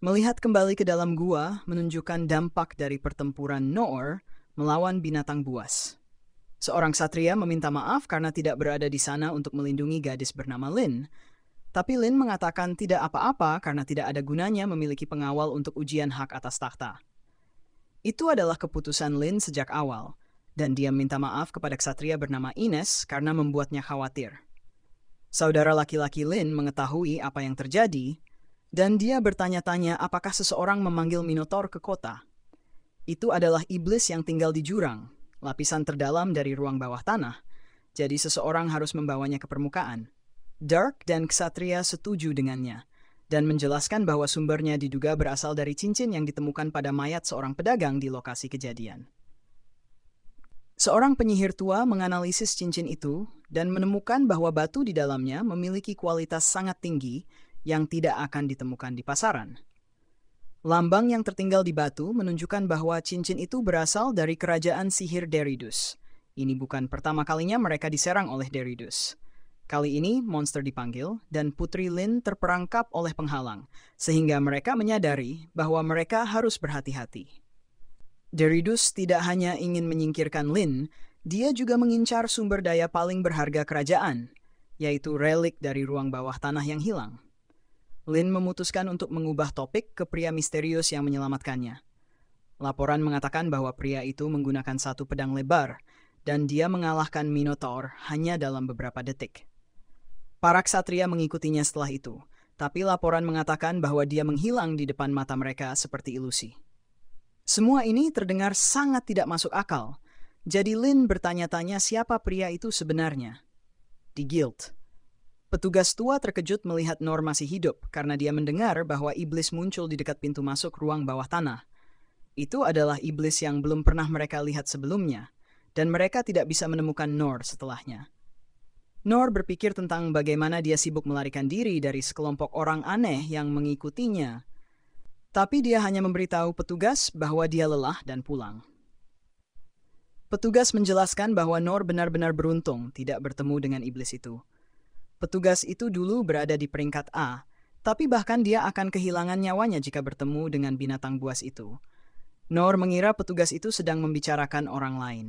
Melihat kembali ke dalam gua menunjukkan dampak dari pertempuran Noor melawan binatang buas. Seorang ksatria meminta maaf karena tidak berada di sana untuk melindungi gadis bernama Lin. Tapi Lin mengatakan tidak apa-apa karena tidak ada gunanya memiliki pengawal untuk ujian hak atas takhta. Itu adalah keputusan Lin sejak awal, dan dia minta maaf kepada ksatria bernama Ines karena membuatnya khawatir. Saudara laki-laki Lin mengetahui apa yang terjadi, dan dia bertanya-tanya apakah seseorang memanggil Minotaur ke kota. Itu adalah iblis yang tinggal di jurang, lapisan terdalam dari ruang bawah tanah, jadi seseorang harus membawanya ke permukaan. Dark dan ksatria setuju dengannya, dan menjelaskan bahwa sumbernya diduga berasal dari cincin yang ditemukan pada mayat seorang pedagang di lokasi kejadian. Seorang penyihir tua menganalisis cincin itu dan menemukan bahwa batu di dalamnya memiliki kualitas sangat tinggi yang tidak akan ditemukan di pasaran. Lambang yang tertinggal di batu menunjukkan bahwa cincin itu berasal dari kerajaan sihir Deridus. Ini bukan pertama kalinya mereka diserang oleh Deridus. Kali ini monster dipanggil dan Putri Lin terperangkap oleh penghalang, sehingga mereka menyadari bahwa mereka harus berhati-hati. Deridus tidak hanya ingin menyingkirkan Lin, dia juga mengincar sumber daya paling berharga kerajaan, yaitu relik dari ruang bawah tanah yang hilang. Lin memutuskan untuk mengubah topik ke pria misterius yang menyelamatkannya. Laporan mengatakan bahwa pria itu menggunakan satu pedang lebar, dan dia mengalahkan Minotaur hanya dalam beberapa detik. Para ksatria mengikutinya setelah itu, tapi laporan mengatakan bahwa dia menghilang di depan mata mereka seperti ilusi. Semua ini terdengar sangat tidak masuk akal, jadi Lin bertanya-tanya siapa pria itu sebenarnya. Di Guild, petugas tua terkejut melihat Noor masih hidup karena dia mendengar bahwa iblis muncul di dekat pintu masuk ruang bawah tanah. Itu adalah iblis yang belum pernah mereka lihat sebelumnya, dan mereka tidak bisa menemukan Noor setelahnya. Noor berpikir tentang bagaimana dia sibuk melarikan diri dari sekelompok orang aneh yang mengikutinya. Tapi dia hanya memberitahu petugas bahwa dia lelah dan pulang. Petugas menjelaskan bahwa Noor benar-benar beruntung tidak bertemu dengan iblis itu. Petugas itu dulu berada di peringkat A, tapi bahkan dia akan kehilangan nyawanya jika bertemu dengan binatang buas itu. Noor mengira petugas itu sedang membicarakan orang lain.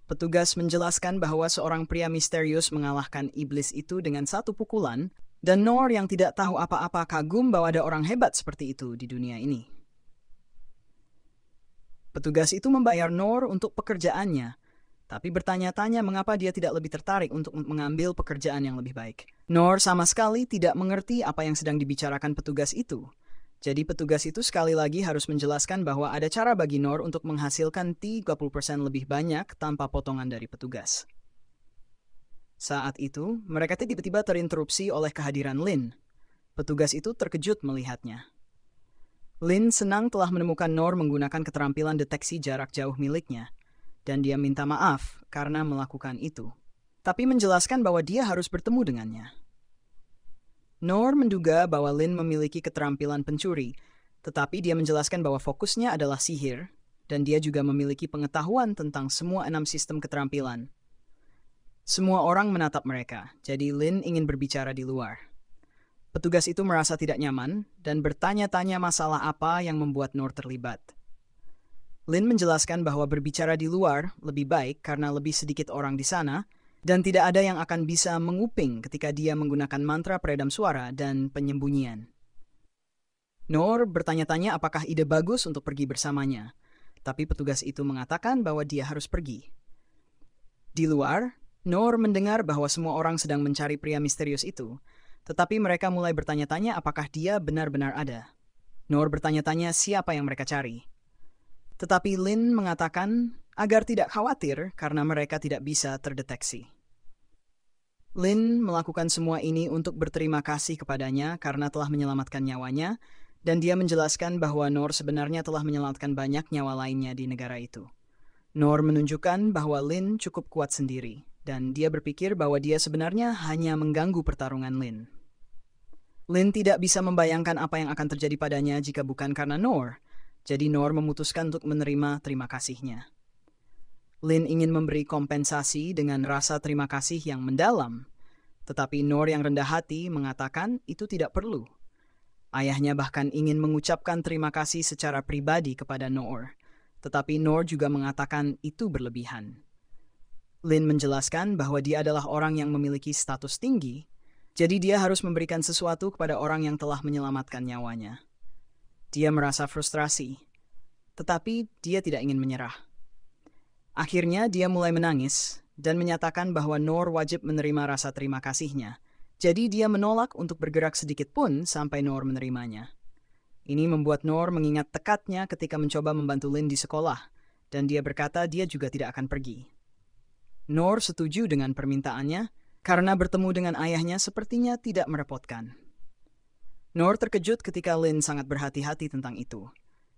Petugas menjelaskan bahwa seorang pria misterius mengalahkan iblis itu dengan satu pukulan, dan Noor yang tidak tahu apa-apa kagum bahwa ada orang hebat seperti itu di dunia ini. Petugas itu membayar Noor untuk pekerjaannya, tapi bertanya-tanya mengapa dia tidak lebih tertarik untuk mengambil pekerjaan yang lebih baik. Noor sama sekali tidak mengerti apa yang sedang dibicarakan petugas itu. Jadi petugas itu sekali lagi harus menjelaskan bahwa ada cara bagi Noor untuk menghasilkan 30% lebih banyak tanpa potongan dari petugas. Saat itu, mereka tiba-tiba terinterupsi oleh kehadiran Lin. Petugas itu terkejut melihatnya. Lin senang telah menemukan Noor menggunakan keterampilan deteksi jarak jauh miliknya, dan dia minta maaf karena melakukan itu, tapi menjelaskan bahwa dia harus bertemu dengannya. Noor menduga bahwa Lin memiliki keterampilan pencuri, tetapi dia menjelaskan bahwa fokusnya adalah sihir, dan dia juga memiliki pengetahuan tentang semua 6 sistem keterampilan. Semua orang menatap mereka, jadi Lin ingin berbicara di luar. Petugas itu merasa tidak nyaman dan bertanya-tanya masalah apa yang membuat Noor terlibat. Lin menjelaskan bahwa berbicara di luar lebih baik karena lebih sedikit orang di sana, dan tidak ada yang akan bisa menguping ketika dia menggunakan mantra peredam suara dan penyembunyian. Noor bertanya-tanya apakah ide bagus untuk pergi bersamanya, tapi petugas itu mengatakan bahwa dia harus pergi. Di luar, Noor mendengar bahwa semua orang sedang mencari pria misterius itu, tetapi mereka mulai bertanya-tanya apakah dia benar-benar ada. Noor bertanya-tanya siapa yang mereka cari. Tetapi Lin mengatakan agar tidak khawatir karena mereka tidak bisa terdeteksi. Lin melakukan semua ini untuk berterima kasih kepadanya karena telah menyelamatkan nyawanya, dan dia menjelaskan bahwa Noor sebenarnya telah menyelamatkan banyak nyawa lainnya di negara itu. Noor menunjukkan bahwa Lin cukup kuat sendiri, dan dia berpikir bahwa dia sebenarnya hanya mengganggu pertarungan Lin. Lin tidak bisa membayangkan apa yang akan terjadi padanya jika bukan karena Noor. Jadi Noor memutuskan untuk menerima terima kasihnya. Lin ingin memberi kompensasi dengan rasa terima kasih yang mendalam, tetapi Noor yang rendah hati mengatakan itu tidak perlu. Ayahnya bahkan ingin mengucapkan terima kasih secara pribadi kepada Noor, tetapi Noor juga mengatakan itu berlebihan. Lin menjelaskan bahwa dia adalah orang yang memiliki status tinggi, jadi dia harus memberikan sesuatu kepada orang yang telah menyelamatkan nyawanya. Dia merasa frustrasi, tetapi dia tidak ingin menyerah. Akhirnya dia mulai menangis dan menyatakan bahwa Noor wajib menerima rasa terima kasihnya. Jadi dia menolak untuk bergerak sedikit pun sampai Noor menerimanya. Ini membuat Noor mengingat tekadnya ketika mencoba membantu Lin di sekolah, dan dia berkata dia juga tidak akan pergi. Noor setuju dengan permintaannya karena bertemu dengan ayahnya sepertinya tidak merepotkan. Noor terkejut ketika Lin sangat berhati-hati tentang itu,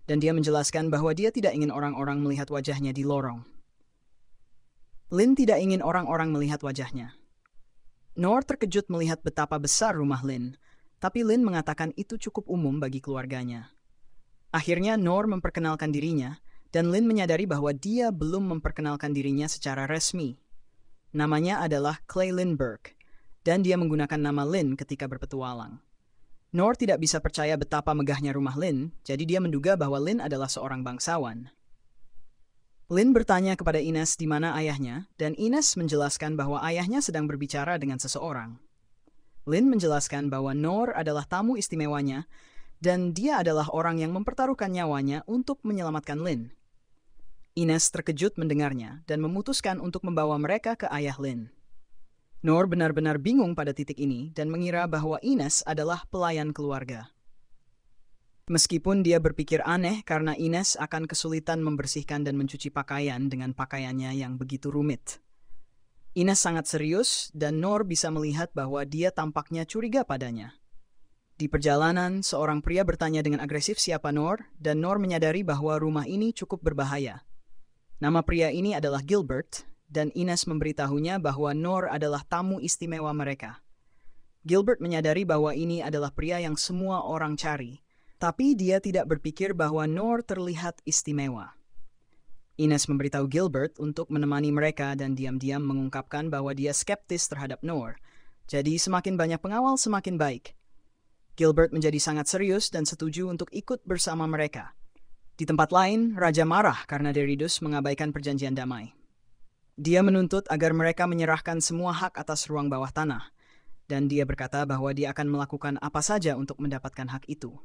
dan dia menjelaskan bahwa dia tidak ingin orang-orang melihat wajahnya di lorong. Lin tidak ingin orang-orang melihat wajahnya. Noor terkejut melihat betapa besar rumah Lin, tapi Lin mengatakan itu cukup umum bagi keluarganya. Akhirnya Noor memperkenalkan dirinya, dan Lin menyadari bahwa dia belum memperkenalkan dirinya secara resmi. Namanya adalah Clay Lin Burke, dan dia menggunakan nama Lin ketika berpetualang. Noor tidak bisa percaya betapa megahnya rumah Lin, jadi dia menduga bahwa Lin adalah seorang bangsawan. Lin bertanya kepada Ines di mana ayahnya, dan Ines menjelaskan bahwa ayahnya sedang berbicara dengan seseorang. Lin menjelaskan bahwa Noor adalah tamu istimewanya, dan dia adalah orang yang mempertaruhkan nyawanya untuk menyelamatkan Lin. Ines terkejut mendengarnya dan memutuskan untuk membawa mereka ke ayah Lin. Noor benar-benar bingung pada titik ini dan mengira bahwa Ines adalah pelayan keluarga. Meskipun dia berpikir aneh karena Ines akan kesulitan membersihkan dan mencuci pakaian dengan pakaiannya yang begitu rumit. Ines sangat serius dan Noor bisa melihat bahwa dia tampaknya curiga padanya. Di perjalanan, seorang pria bertanya dengan agresif siapa Noor, dan Noor menyadari bahwa rumah ini cukup berbahaya. Nama pria ini adalah Gilbert, dan Ines memberitahunya bahwa Noor adalah tamu istimewa mereka. Gilbert menyadari bahwa ini adalah pria yang semua orang cari, tapi dia tidak berpikir bahwa Noor terlihat istimewa. Ines memberitahu Gilbert untuk menemani mereka dan diam-diam mengungkapkan bahwa dia skeptis terhadap Noor. Jadi semakin banyak pengawal semakin baik. Gilbert menjadi sangat serius dan setuju untuk ikut bersama mereka. Di tempat lain, Raja marah karena Derridus mengabaikan perjanjian damai. Dia menuntut agar mereka menyerahkan semua hak atas ruang bawah tanah, dan dia berkata bahwa dia akan melakukan apa saja untuk mendapatkan hak itu.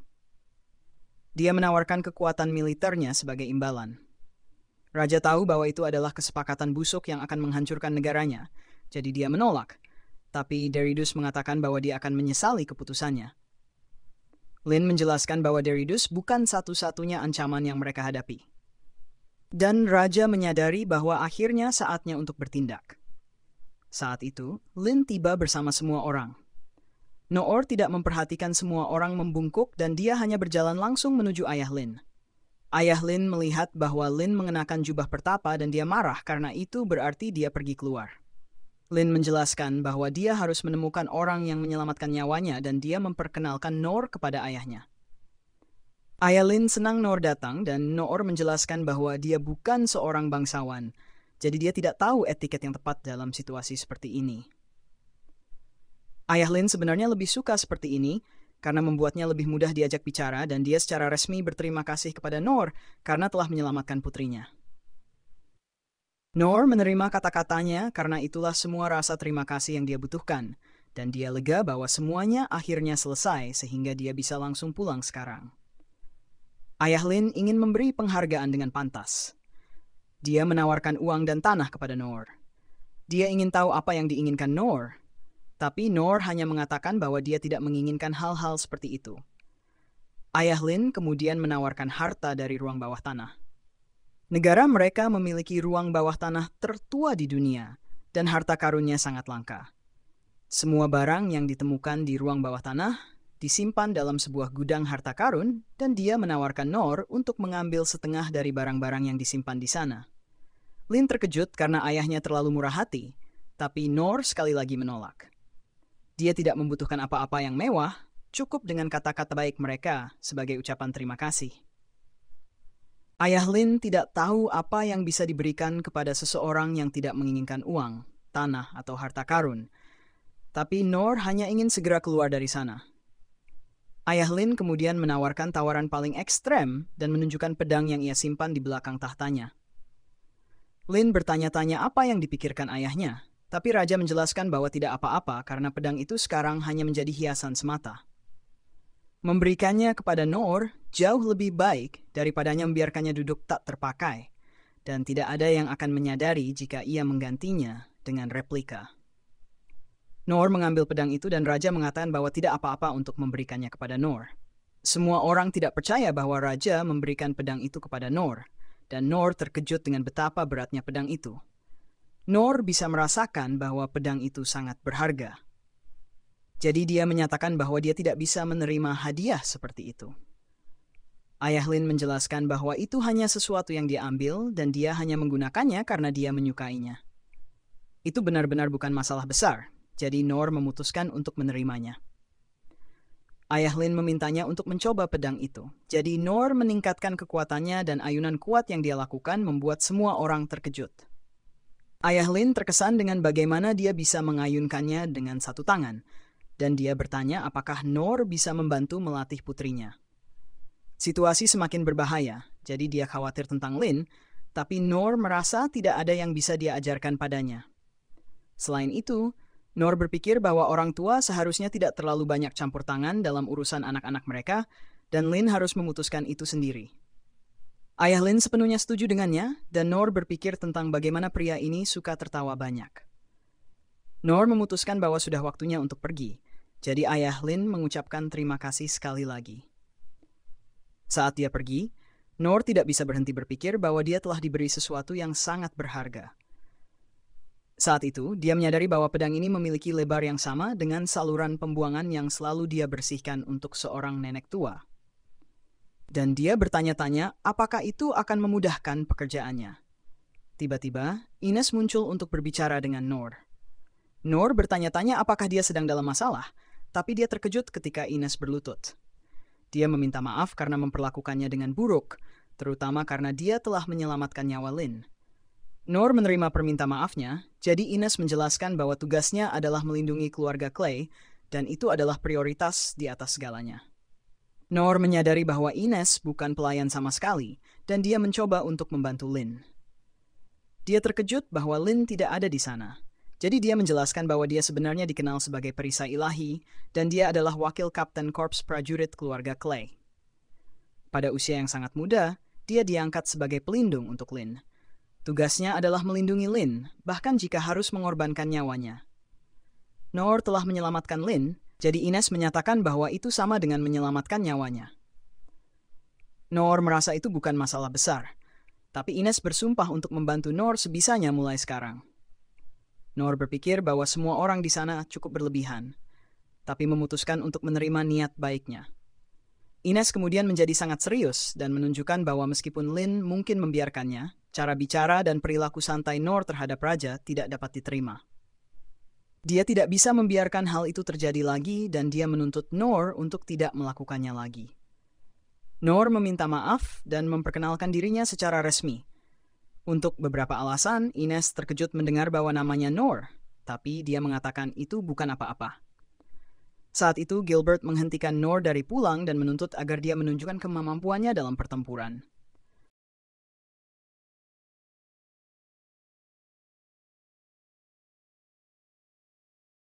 Dia menawarkan kekuatan militernya sebagai imbalan. Raja tahu bahwa itu adalah kesepakatan busuk yang akan menghancurkan negaranya, jadi dia menolak. Tapi Derridus mengatakan bahwa dia akan menyesali keputusannya. Lin menjelaskan bahwa Derridus bukan satu-satunya ancaman yang mereka hadapi. Dan Raja menyadari bahwa akhirnya saatnya untuk bertindak. Saat itu, Lin tiba bersama semua orang. Noor tidak memperhatikan semua orang membungkuk dan dia hanya berjalan langsung menuju ayah Lin. Ayah Lin melihat bahwa Lin mengenakan jubah pertapa dan dia marah karena itu berarti dia pergi keluar. Lin menjelaskan bahwa dia harus menemukan orang yang menyelamatkan nyawanya dan dia memperkenalkan Noor kepada ayahnya. Ayah Lin senang Noor datang dan Noor menjelaskan bahwa dia bukan seorang bangsawan, jadi dia tidak tahu etiket yang tepat dalam situasi seperti ini. Ayah Lin sebenarnya lebih suka seperti ini karena membuatnya lebih mudah diajak bicara dan dia secara resmi berterima kasih kepada Noor karena telah menyelamatkan putrinya. Noor menerima kata-katanya karena itulah semua rasa terima kasih yang dia butuhkan, dan dia lega bahwa semuanya akhirnya selesai sehingga dia bisa langsung pulang sekarang. Ayah Lin ingin memberi penghargaan dengan pantas. Dia menawarkan uang dan tanah kepada Noor. Dia ingin tahu apa yang diinginkan Noor. Tapi Noor hanya mengatakan bahwa dia tidak menginginkan hal-hal seperti itu. Ayah Lin kemudian menawarkan harta dari ruang bawah tanah. Negara mereka memiliki ruang bawah tanah tertua di dunia, dan harta karunnya sangat langka. Semua barang yang ditemukan di ruang bawah tanah disimpan dalam sebuah gudang harta karun, dan dia menawarkan Noor untuk mengambil setengah dari barang-barang yang disimpan di sana. Lin terkejut karena ayahnya terlalu murah hati, tapi Noor sekali lagi menolak. Dia tidak membutuhkan apa-apa yang mewah, cukup dengan kata-kata baik mereka sebagai ucapan terima kasih. Ayah Lin tidak tahu apa yang bisa diberikan kepada seseorang yang tidak menginginkan uang, tanah, atau harta karun. Tapi Noor hanya ingin segera keluar dari sana. Ayah Lin kemudian menawarkan tawaran paling ekstrem dan menunjukkan pedang yang ia simpan di belakang tahtanya. Lin bertanya-tanya apa yang dipikirkan ayahnya, tapi raja menjelaskan bahwa tidak apa-apa karena pedang itu sekarang hanya menjadi hiasan semata. Memberikannya kepada Noor jauh lebih baik daripadanya membiarkannya duduk tak terpakai, dan tidak ada yang akan menyadari jika ia menggantinya dengan replika. Noor mengambil pedang itu dan raja mengatakan bahwa tidak apa-apa untuk memberikannya kepada Noor. Semua orang tidak percaya bahwa raja memberikan pedang itu kepada Noor, dan Noor terkejut dengan betapa beratnya pedang itu. Noor bisa merasakan bahwa pedang itu sangat berharga. Jadi dia menyatakan bahwa dia tidak bisa menerima hadiah seperti itu. Ayah Lin menjelaskan bahwa itu hanya sesuatu yang dia ambil dan dia hanya menggunakannya karena dia menyukainya. Itu benar-benar bukan masalah besar, jadi Noor memutuskan untuk menerimanya. Ayah Lin memintanya untuk mencoba pedang itu, jadi Noor meningkatkan kekuatannya dan ayunan kuat yang dia lakukan membuat semua orang terkejut. Ayah Lin terkesan dengan bagaimana dia bisa mengayunkannya dengan satu tangan, dan dia bertanya apakah Noor bisa membantu melatih putrinya. Situasi semakin berbahaya, jadi dia khawatir tentang Lin, tapi Noor merasa tidak ada yang bisa dia ajarkan padanya. Selain itu, Noor berpikir bahwa orang tua seharusnya tidak terlalu banyak campur tangan dalam urusan anak-anak mereka, dan Lin harus memutuskan itu sendiri. Ayah Lin sepenuhnya setuju dengannya, dan Noor berpikir tentang bagaimana pria ini suka tertawa banyak. Noor memutuskan bahwa sudah waktunya untuk pergi, jadi ayah Lin mengucapkan terima kasih sekali lagi. Saat dia pergi, Noor tidak bisa berhenti berpikir bahwa dia telah diberi sesuatu yang sangat berharga. Saat itu, dia menyadari bahwa pedang ini memiliki lebar yang sama dengan saluran pembuangan yang selalu dia bersihkan untuk seorang nenek tua. Dan dia bertanya-tanya apakah itu akan memudahkan pekerjaannya. Tiba-tiba, Ines muncul untuk berbicara dengan Noor. Noor bertanya-tanya apakah dia sedang dalam masalah, tapi dia terkejut ketika Ines berlutut. Dia meminta maaf karena memperlakukannya dengan buruk, terutama karena dia telah menyelamatkan nyawa Lin. Noor menerima perminta maafnya, jadi Ines menjelaskan bahwa tugasnya adalah melindungi keluarga Clay, dan itu adalah prioritas di atas segalanya. Noor menyadari bahwa Ines bukan pelayan sama sekali, dan dia mencoba untuk membantu Lin. Dia terkejut bahwa Lin tidak ada di sana. Jadi dia menjelaskan bahwa dia sebenarnya dikenal sebagai perisai ilahi, dan dia adalah wakil kapten korps prajurit keluarga Clay. Pada usia yang sangat muda, dia diangkat sebagai pelindung untuk Lin. Tugasnya adalah melindungi Lin, bahkan jika harus mengorbankan nyawanya. Noor telah menyelamatkan Lin, jadi Ines menyatakan bahwa itu sama dengan menyelamatkan nyawanya. Noor merasa itu bukan masalah besar, tapi Ines bersumpah untuk membantu Noor sebisanya mulai sekarang. Noor berpikir bahwa semua orang di sana cukup berlebihan, tapi memutuskan untuk menerima niat baiknya. Ines kemudian menjadi sangat serius dan menunjukkan bahwa meskipun Lin mungkin membiarkannya, cara bicara dan perilaku santai Noor terhadap raja tidak dapat diterima. Dia tidak bisa membiarkan hal itu terjadi lagi dan dia menuntut Noor untuk tidak melakukannya lagi. Noor meminta maaf dan memperkenalkan dirinya secara resmi. Untuk beberapa alasan, Ines terkejut mendengar bahwa namanya Noor, tapi dia mengatakan itu bukan apa-apa. Saat itu, Gilbert menghentikan Noor dari pulang dan menuntut agar dia menunjukkan kemampuannya dalam pertempuran.